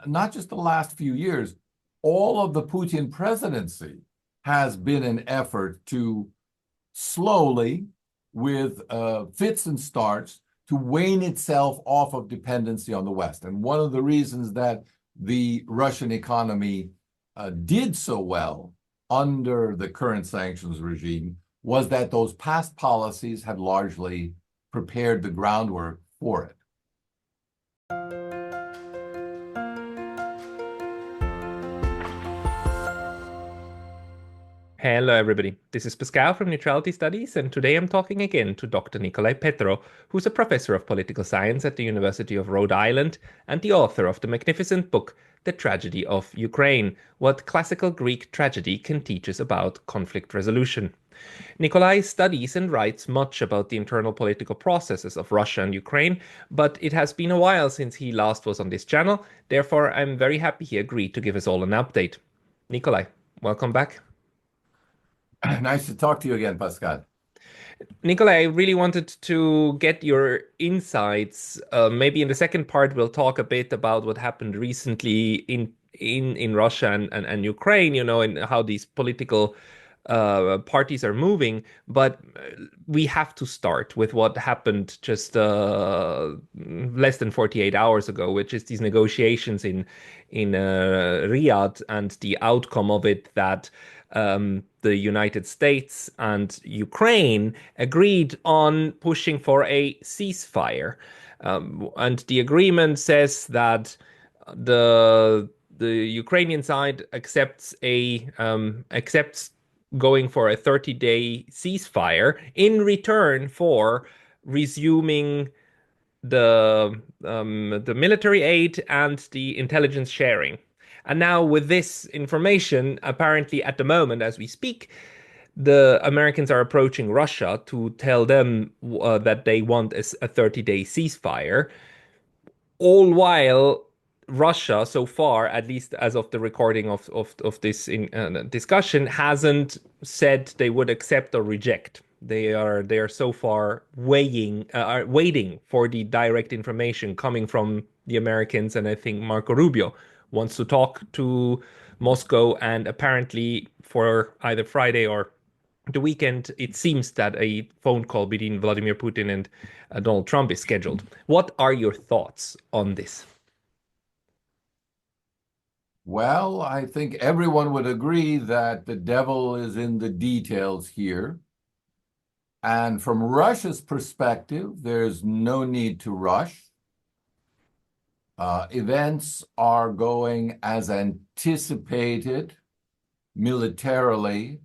not just the last few years, all of the Putin presidency has been an effort to slowly, with fits and starts, to wane itself off of dependency on the West. And one of the reasons that the Russian economy did so well under the current sanctions regime was that those past policies had largely prepared the groundwork for it. Hello, everybody. This is Pascal from Neutrality Studies, and today I'm talking again to Dr. Nicolai Petro, who's a professor of political science at the University of Rhode Island and the author of the magnificent book, The Tragedy of Ukraine: What Classical Greek Tragedy Can Teach Us About Conflict Resolution. Nicolai studies and writes much about the internal political processes of Russia and Ukraine, but it has been a while since he last was on this channel. Therefore, I'm very happy he agreed to give us all an update. Nicolai, welcome back. Nice to talk to you again, Pascal. Nicolai, I really wanted to get your insights. Maybe in the second part, we'll talk a bit about what happened recently in Russia and Ukraine, and how these political parties are moving. But we have to start with what happened just less than 48 hours ago, which is these negotiations in Riyadh and the outcome of it that the United States and Ukraine agreed on pushing for a ceasefire. And the agreement says that the Ukrainian side accepts going for a 30-day ceasefire in return for resuming the military aid and the intelligence sharing. And now, with this information, apparently at the moment, as we speak, the Americans are approaching Russia to tell them that they want a 30-day ceasefire, all while Russia, so far, at least as of the recording of this discussion, hasn't said they would accept or reject. They are so far waiting for the direct information coming from the Americans, and I think Marco Rubio wants to talk to Moscow, and apparently for either Friday or the weekend, it seems that a phone call between Vladimir Putin and Donald Trump is scheduled. What are your thoughts on this? Well, I think everyone would agree that the devil is in the details here. And from Russia's perspective, there's no need to rush. Events are going as anticipated militarily.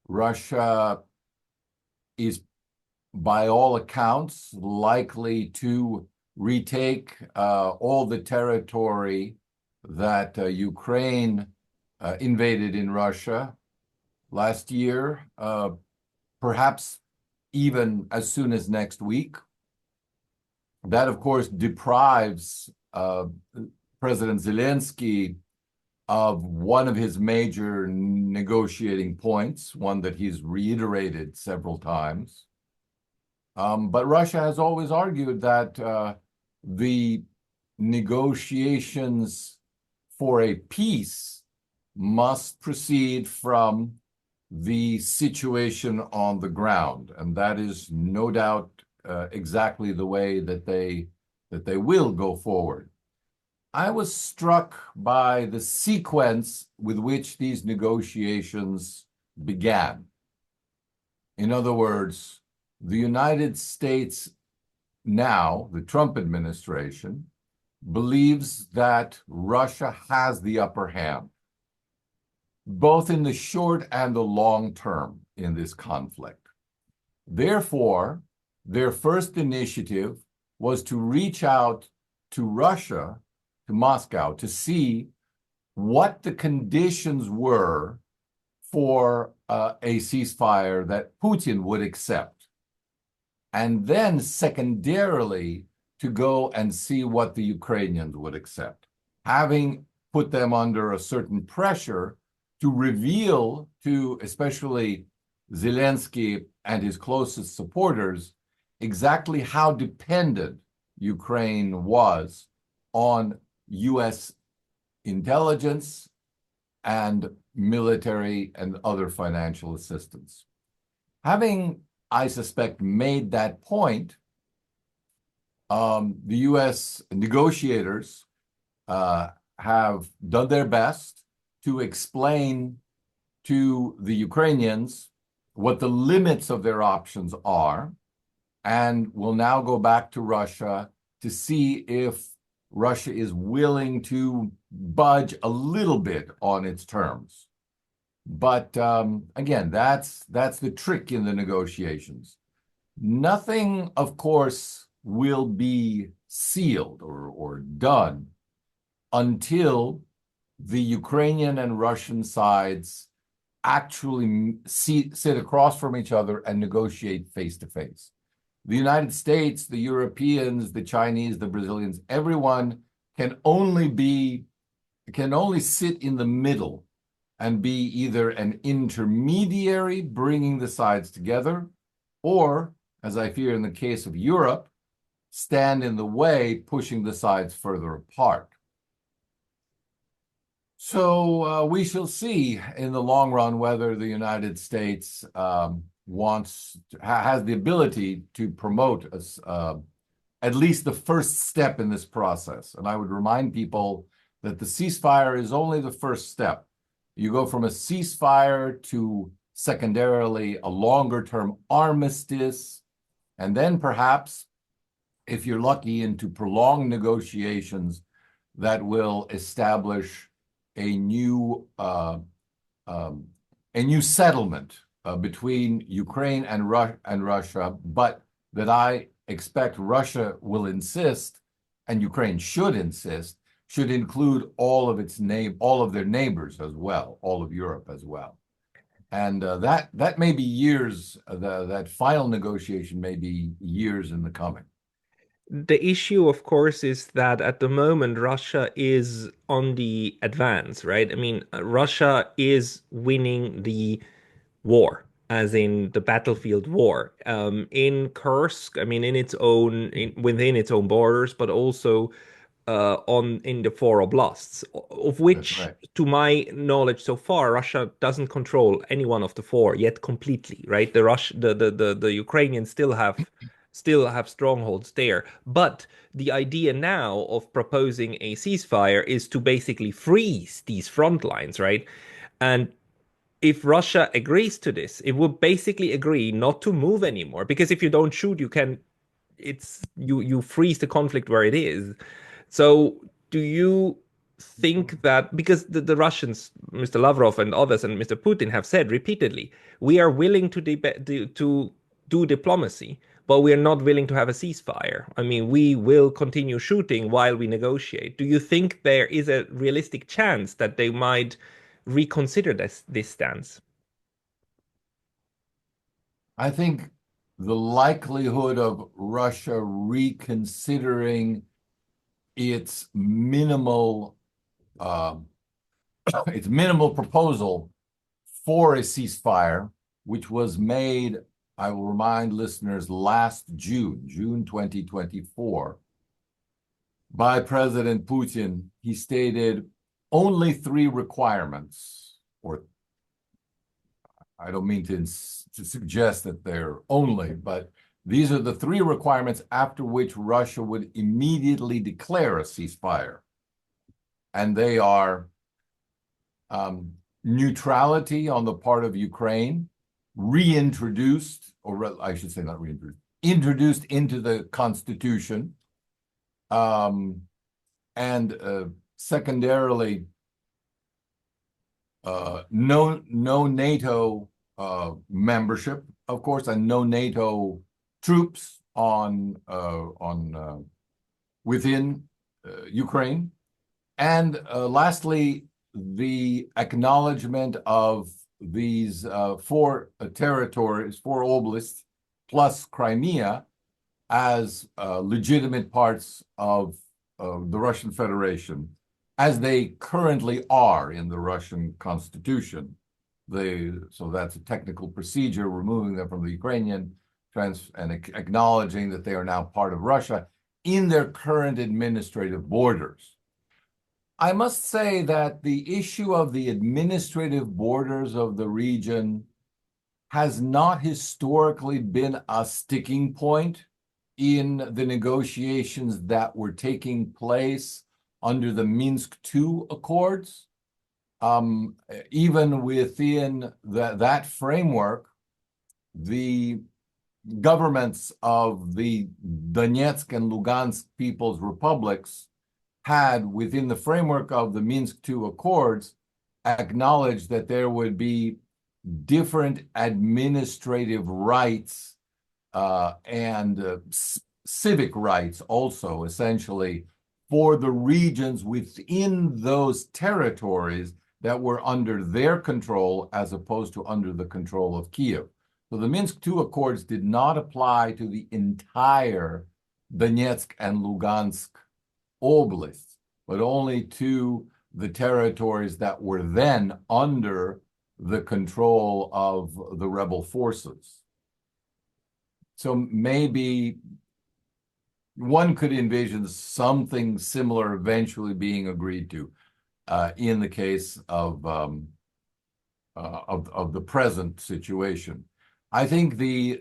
Russia is, by all accounts, likely to retake all the territory that Ukraine invaded in Russia last year, perhaps even as soon as next week. That, of course, deprives President Zelensky of one of his major negotiating points, one that he's reiterated several times. But Russia has always argued that the negotiations for a peace must proceed from the situation on the ground, and that is no doubt exactly the way that they will go forward. I was struck by the sequence with which these negotiations began. In other words, the United States now, the Trump administration, believes that Russia has the upper hand, both in the short and the long term in this conflict. Therefore, their first initiative was to reach out to Russia, to Moscow, to see what the conditions were for a ceasefire that Putin would accept. And then secondarily, to go and see what the Ukrainians would accept, having put them under a certain pressure to reveal to especially Zelensky and his closest supporters exactly how dependent Ukraine was on US intelligence and military and other financial assistance. Having, I suspect, made that point, the U.S. negotiators have done their best to explain to the Ukrainians what the limits of their options are, and will now go back to Russia to see if Russia is willing to budge a little bit on its terms. But again, that's the trick in the negotiations. Nothing, of course, will be sealed or done until the Ukrainian and Russian sides actually sit across from each other and negotiate face to face. The United States, the Europeans, the Chinese, the Brazilians, everyone can only sit in the middle and be either an intermediary bringing the sides together, or, as I fear in the case of Europe, stand in the way, pushing the sides further apart. So we shall see in the long run whether the United States has the ability to promote at least the first step in this process. And I would remind people that the ceasefire is only the first step. You go from a ceasefire to secondarily a longer-term armistice, and then perhaps, if you're lucky, into prolonged negotiations that will establish a new settlement between Ukraine and Russia, but that I expect Russia will insist, and Ukraine should insist, should include all of their neighbors as well, all of Europe as well. And that may be years, that final negotiation may be years in the coming. The issue, of course, is that at the moment, Russia is on the advance, right? I mean, Russia is winning the war, as in the battlefield war, in Kursk, I mean, within its own borders, but also in the four oblasts, of which, right, to my knowledge so far, Russia doesn't control any one of the four yet completely, right? The Ukrainians still have strongholds there. But the idea now of proposing a ceasefire is to basically freeze these front lines, right? And if Russia agrees to this, it would basically agree not to move anymore, because if you don't shoot, you freeze the conflict where it is. So do you think that, because the Russians, Mr. Lavrov and others and Mr. Putin have said repeatedly, we are willing to do diplomacy, but we are not willing to have a ceasefire. I mean, we will continue shooting while we negotiate. Do you think there is a realistic chance that they might reconsider this stance? I think the likelihood of Russia reconsidering its minimal proposal for a ceasefire, which was made, I will remind listeners, last June 2024, by President Putin. He stated only three requirements, or I don't mean to suggest that they're only, but these are the three requirements after which Russia would immediately declare a ceasefire. And they are neutrality on the part of Ukraine, reintroduced, or I should say not reintroduced, introduced into the Constitution, and secondarily, no NATO membership, of course, and no NATO troops within Ukraine, and lastly, the acknowledgement of these four territories, four oblasts, plus Crimea, as legitimate parts of the Russian Federation, as they currently are in the Russian Constitution. So that's a technical procedure, removing them from the Ukrainian and acknowledging that they are now part of Russia in their current administrative borders. I must say that the issue of the administrative borders of the region has not historically been a sticking point in the negotiations that were taking place under the Minsk II Accords. Even within that framework, the governments of the Donetsk and Lugansk People's Republics had, within the framework of the Minsk II Accords, acknowledged that there would be different administrative rights and civic rights also, essentially, for the regions within those territories that were under their control as opposed to under the control of Kiev. So the Minsk II Accords did not apply to the entire Donetsk and Lugansk oblasts, but only to the territories that were then under the control of the rebel forces. So maybe one could envision something similar eventually being agreed to in the case of the present situation. I think the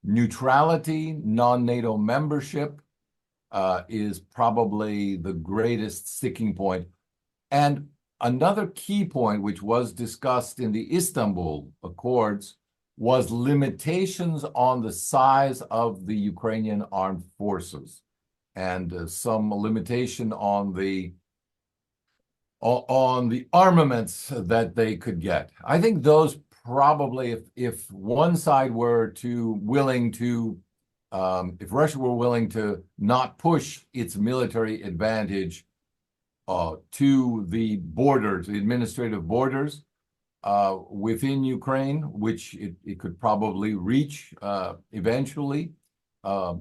neutrality, non-NATO membership is probably the greatest sticking point. And another key point, which was discussed in the Istanbul Accords, was limitations on the size of the Ukrainian armed forces and some limitation on the armaments that they could get. I think those probably, if one side were willing to, if Russia were willing to not push its military advantage to the borders, the administrative borders within Ukraine, which it could probably reach eventually, of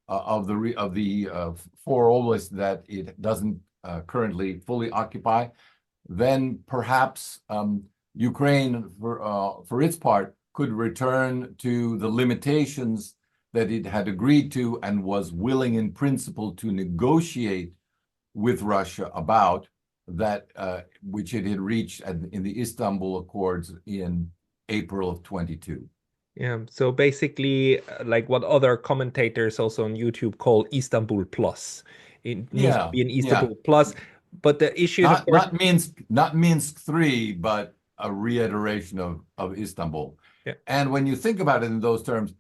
the four oblasts that it doesn't currently fully occupy, then perhaps Ukraine, for its part, could return to the limitations that it had agreed to and was willing in principle to negotiate with Russia about, that which it had reached in the Istanbul Accords in April of 22. Yeah, so basically, like what other commentators also on YouTube call Istanbul Plus. It needs to Yeah, be an yeah. Istanbul Plus. But the issue, of Not course, not Minsk III, but a reiteration of Istanbul. yeah. And when you think about it in those terms,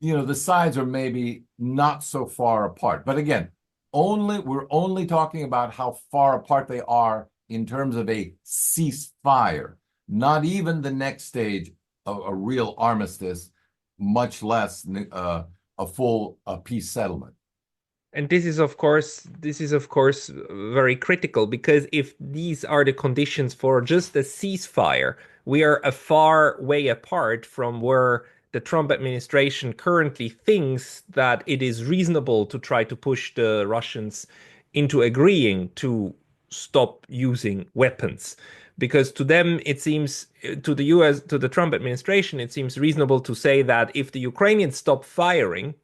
the sides are maybe not so far apart. But again, we're only talking about how far apart they are in terms of a ceasefire, not even the next stage of a real armistice, much less a full peace settlement. And this is of course very critical, because if these are the conditions for just a ceasefire, we are a far way apart from where the Trump administration currently thinks that it is reasonable to try to push the Russians into agreeing to stop using weapons. Because to them, it seems, to the US, to the Trump administration, it seems reasonable to say that if the Ukrainians stop firing,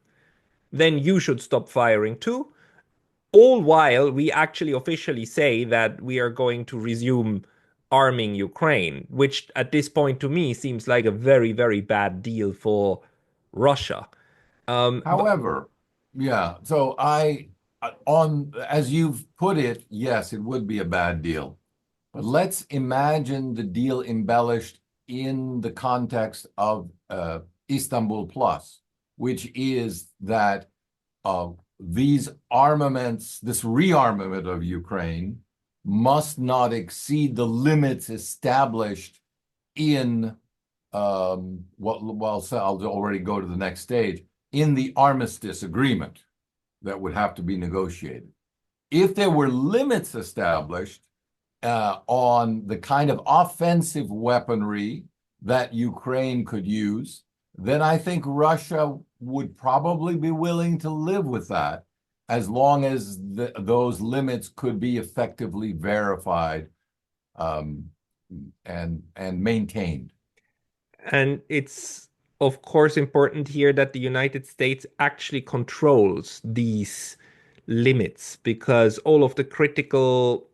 then you should stop firing too, all while we actually officially say that we are going to resume arming Ukraine, which at this point to me seems like a very, very bad deal for Russia. But However, yeah, so as you've put it, yes, it would be a bad deal. But let's imagine the deal embellished in the context of Istanbul Plus, which is that these armaments, this rearmament of Ukraine, must not exceed the limits established in so I'll already go to the next stage, in the armistice agreement that would have to be negotiated. If there were limits established on the kind of offensive weaponry that Ukraine could use, then I think Russia would probably be willing to live with that, as long as those limits could be effectively verified and maintained. And it's of course important here that the United States actually controls these limits, because all of the critical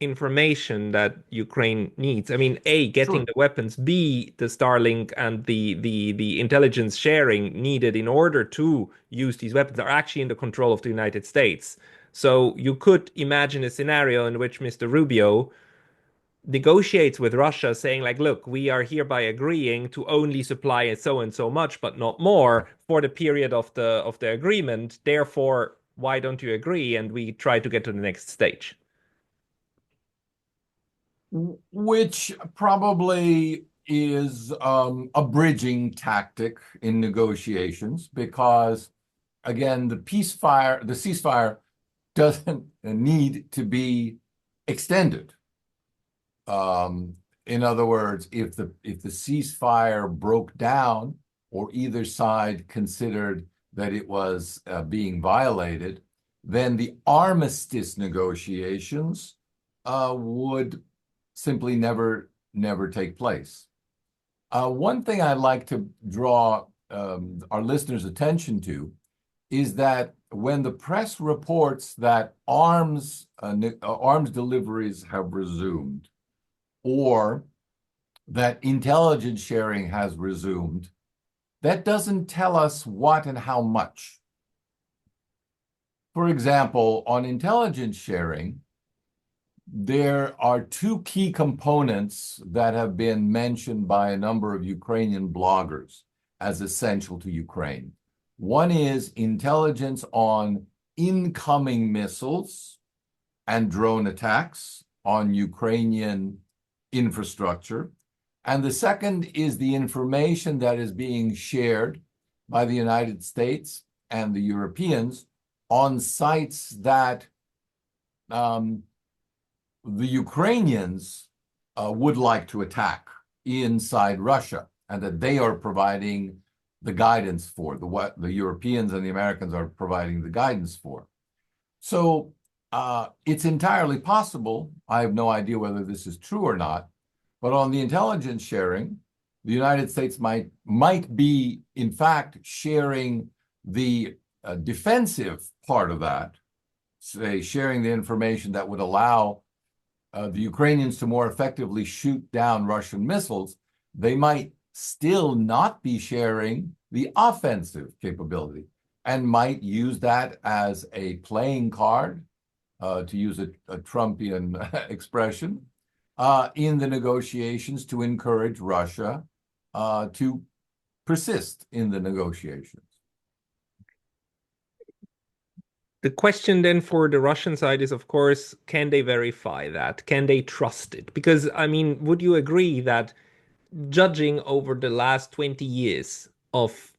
information that Ukraine needs. I mean, A, getting Sure. the weapons, B, the Starlink and the intelligence sharing needed in order to use these weapons are actually in the control of the United States. So you could imagine a scenario in which Mr. Rubio negotiates with Russia saying like, look, we are hereby agreeing to only supply so and so much, but not more for the period of the agreement. Therefore, why don't you agree? And we try to get to the next stage. Which probably is a bridging tactic in negotiations because, again, the ceasefire doesn't need to be extended. In other words, if the ceasefire broke down or either side considered that it was being violated, then the armistice negotiations would simply never take place. One thing I'd like to draw our listeners' attention to is that when the press reports that arms deliveries have resumed or that intelligence sharing has resumed, that doesn't tell us what and how much. For example, on intelligence sharing, there are two key components that have been mentioned by a number of Ukrainian bloggers as essential to Ukraine. One is intelligence on incoming missiles and drone attacks on Ukrainian infrastructure. And the second is the information that is being shared by the United States and the Europeans on sites that the Ukrainians would like to attack inside Russia, and that they are providing the guidance for, what the Europeans and the Americans are providing the guidance for. So it's entirely possible, I have no idea whether this is true or not, but on the intelligence sharing, the United States might be, in fact, sharing the defensive part of that, say, sharing the information that would allow the Ukrainians to more effectively shoot down Russian missiles. They might still not be sharing the offensive capability and might use that as a playing card, to use a Trumpian expression, in the negotiations to encourage Russia to persist in the negotiations. The question then for the Russian side is, of course, can they verify that? Can they trust it? Because, I mean, would you agree that judging over the last 20 years of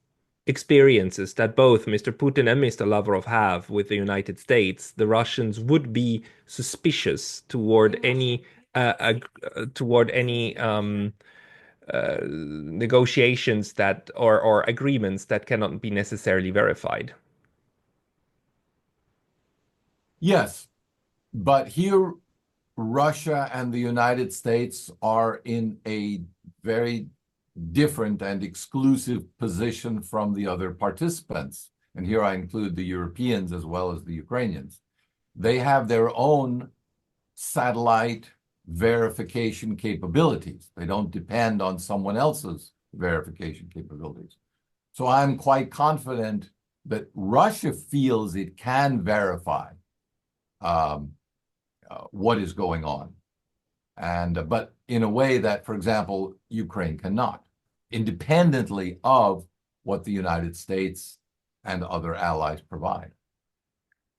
experiences that both Mr. Putin and Mr. Lavrov have with the United States, the Russians would be suspicious toward any negotiations that or agreements that cannot be necessarily verified? Yes, but here Russia and the United States are in a very different and exclusive position from the other participants. And here I include the Europeans as well as the Ukrainians. They have their own satellite verification capabilities. They don't depend on someone else's verification capabilities. So I'm quite confident that Russia feels it can verify um, what is going on. And but in a way that, for example, Ukraine cannot, independently of what the United States and other allies provide.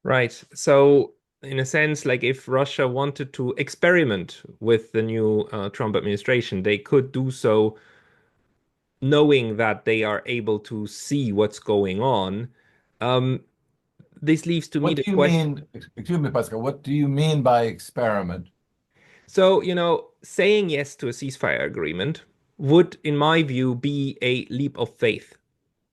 Right. So, in a sense, like if Russia wanted to experiment with the new Trump administration, they could do so knowing that they are able to see what's going on. Um, this leaves to me What the do you question. mean, excuse me, Pascal, what do you mean by experiment? So, saying yes to a ceasefire agreement would, in my view, be a leap of faith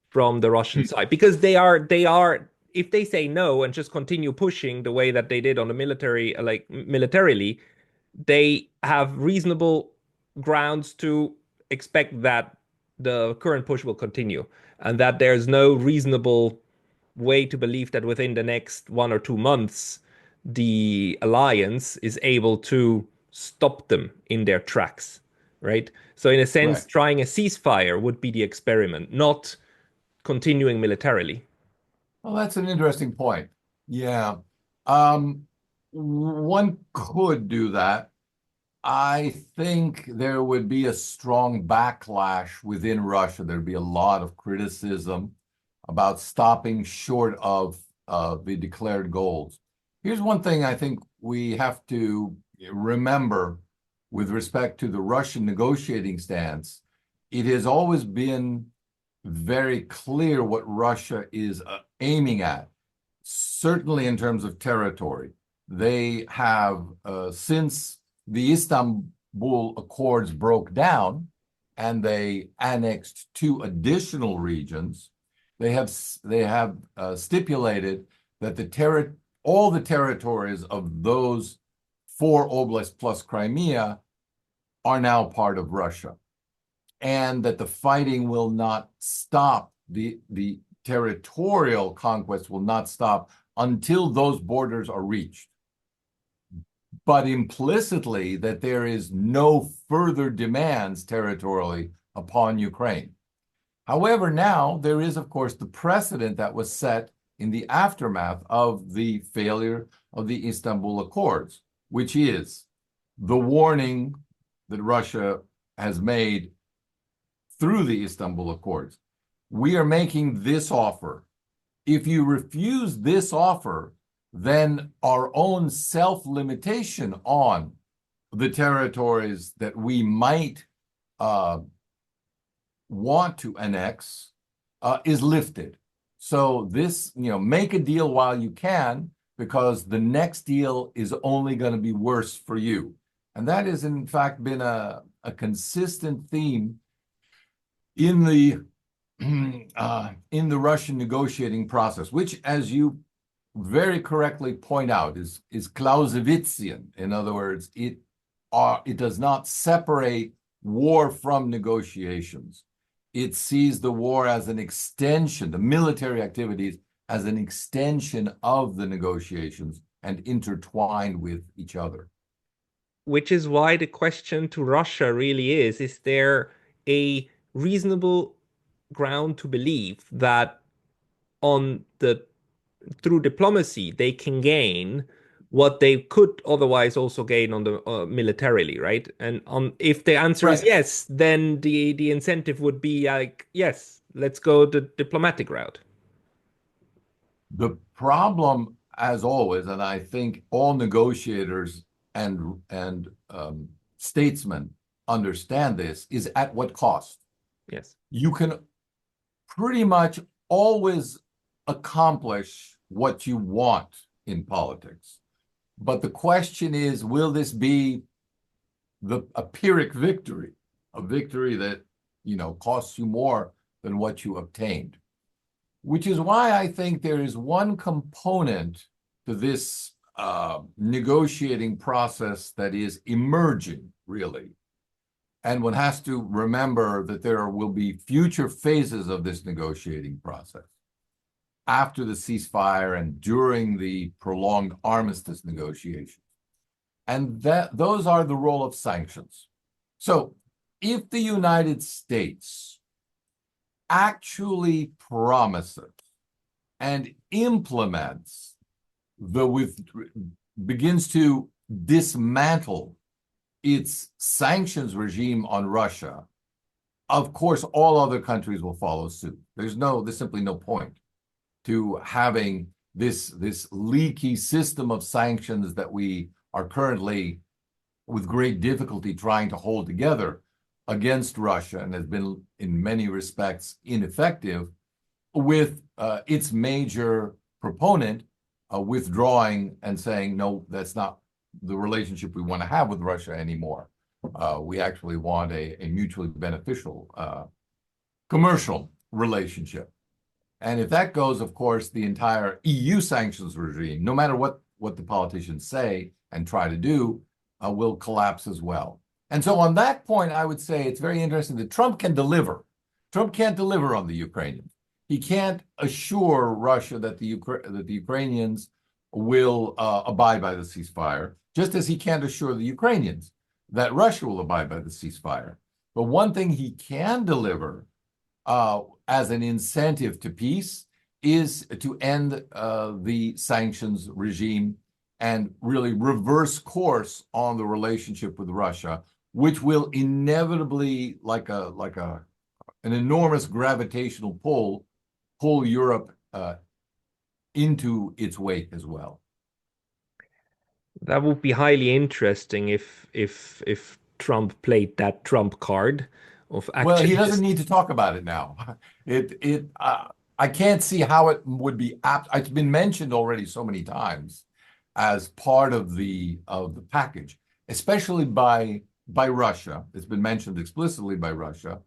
from the Russian side because they are if they say no and just continue pushing the way that they did on the military like militarily, they have reasonable grounds to expect that the current push will continue and that there's no reasonable way to believe that within the next 1 or 2 months the alliance is able to stop them in their tracks, right? So, in a sense, Correct. trying a ceasefire would be the experiment, not continuing militarily. Well, that's an interesting point. Yeah. Um, One could do that. I think there would be a strong backlash within Russia. There'd be a lot of criticism about stopping short of the declared goals. Here's one thing I think we have to remember with respect to the Russian negotiating stance. It has always been very clear what Russia is aiming at, certainly in terms of territory. They have, since the Istanbul Accords broke down and they annexed two additional regions, they have stipulated that all the territories of those four oblasts plus Crimea are now part of Russia, and that the fighting will not stop. The territorial conquest will not stop until those borders are reached, but implicitly that there is no further demands territorially upon Ukraine. However, now there is, of course, the precedent that was set in the aftermath of the failure of the Istanbul Accords, which is the warning that Russia has made through the Istanbul Accords. We are making this offer. If you refuse this offer, then our own self-limitation on the territories that we might want to annex is lifted. So this, make a deal while you can, because the next deal is only going to be worse for you. And that has, in fact, been a consistent theme in the in the Russian negotiating process, which, as you very correctly point out, is Clausewitzian. In other words, it does not separate war from negotiations. It sees the war as an extension, the military activities as an extension of the negotiations and intertwined with each other. Which is why the question to Russia really is there a reasonable ground to believe that on the through diplomacy they can gain what they could otherwise also gain on the militarily, right? And if the answer is Right. yes, then the incentive would be like, yes, let's go the diplomatic route. The problem, as always, and I think all negotiators and statesmen understand this, is at what cost. Yes. You can pretty much always accomplish what you want in politics. But the question is, will this be a Pyrrhic victory, a victory that, costs you more than what you obtained? Which is why I think there is one component to this negotiating process that is emerging, really. And one has to remember that there will be future phases of this negotiating process after the ceasefire and during the prolonged armistice negotiations. And those are the role of sanctions. So if the United States actually promises and implements begins to dismantle its sanctions regime on Russia, of course, all other countries will follow suit. There's simply no point to having this leaky system of sanctions that we are currently, with great difficulty, trying to hold together against Russia, and has been in many respects ineffective, with its major proponent withdrawing and saying, no, that's not the relationship we want to have with Russia anymore. We actually want a mutually beneficial commercial relationship. And if that goes, of course, the entire EU sanctions regime, no matter what the politicians say and try to do, will collapse as well. And so on that point, I would say it's very interesting that Trump can deliver. Trump can't deliver on the Ukrainians. He can't assure Russia that the Ukrainians will abide by the ceasefire, just as he can't assure the Ukrainians that Russia will abide by the ceasefire. But one thing he can deliver as an incentive to peace is to end the sanctions regime and really reverse course on the relationship with Russia, which will inevitably, like an enormous gravitational pull Europe into its wake as well. That would be highly interesting if Trump played that Trump card of Well, he actually doesn't just need to talk about it now. I can't see how it would be apt. It's been mentioned already so many times as part of the package, especially by Russia. It's been mentioned explicitly by Russia.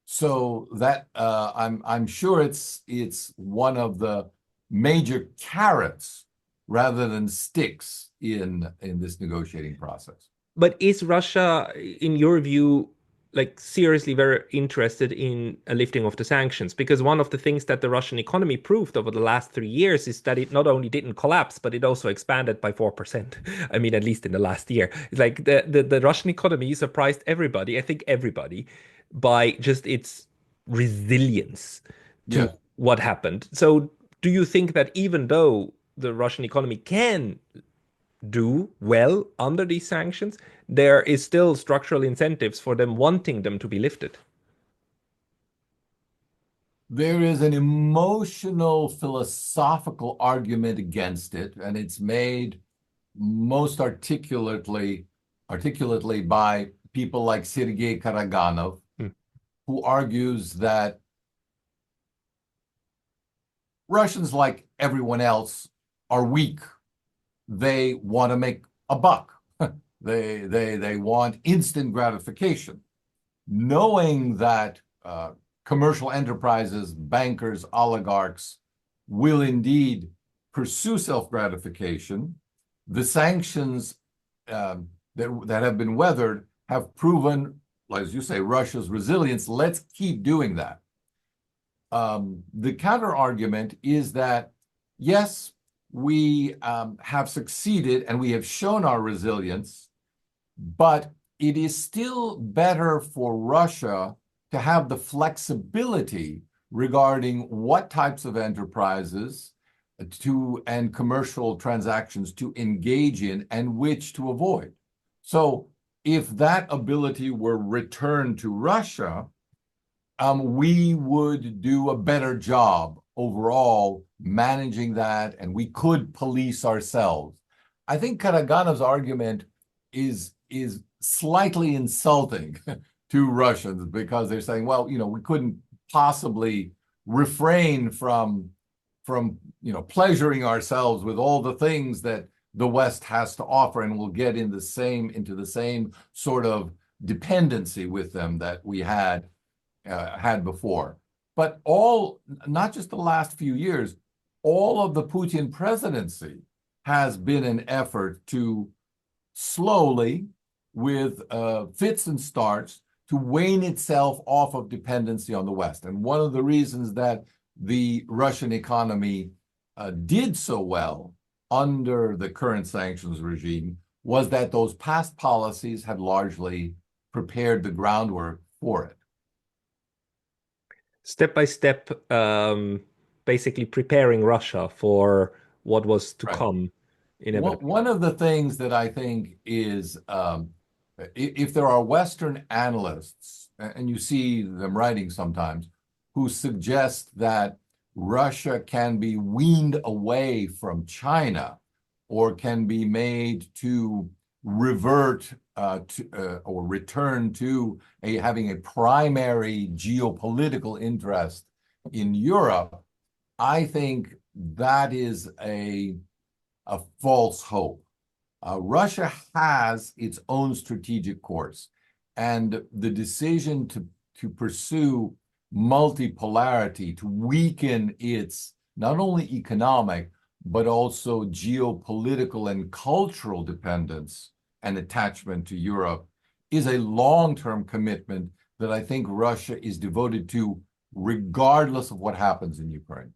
So that I'm sure it's one of the major carrots rather than sticks in this negotiating process. But is Russia, in your view, like seriously very interested in a lifting of the sanctions? Because one of the things that the Russian economy proved over the last 3 years is that it not only didn't collapse, but it also expanded by 4%. I mean, at least in the last year. It's like the Russian economy surprised everybody, I think everybody, by just its resilience to Yes. what happened. So do you think that even though the Russian economy can do well under these sanctions, there is still structural incentives for them wanting them to be lifted? There is an emotional philosophical argument against it, and it's made most articulately by people like Sergei Karaganov, Hmm. who argues that Russians, like everyone else, are weak. They want to make a buck. They want instant gratification, knowing that commercial enterprises, bankers, oligarchs will indeed pursue self-gratification. The sanctions that have been weathered have proven, as you say, Russia's resilience. Let's keep doing that. The counter argument is that, yes, we have succeeded and we have shown our resilience, but it is still better for Russia to have the flexibility regarding what types of enterprises and commercial transactions to engage in and which to avoid. So if that ability were returned to Russia, we would do a better job overall managing that, and we could police ourselves. I think Karaganov's argument is slightly insulting to Russians because they're saying, well, we couldn't possibly refrain from pleasuring ourselves with all the things that the West has to offer, and we'll get into the same sort of dependency with them that we had before. But not just the last few years, all of the Putin presidency has been an effort to slowly, with fits and starts, to wane itself off of dependency on the West. And one of the reasons that the Russian economy did so well under the current sanctions regime was that those past policies had largely prepared the groundwork for it. Step by step, basically preparing Russia for what was to Right. come inevitably. One of the things that I think is, if there are Western analysts, and you see them writing sometimes, who suggest that Russia can be weaned away from China or can be made to revert or return to having a primary geopolitical interest in Europe, I think that is a false hope. Russia has its own strategic course, and the decision to pursue multipolarity, to weaken its not only economic, but also geopolitical and cultural dependence and attachment to Europe, is a long-term commitment that I think Russia is devoted to, regardless of what happens in Ukraine.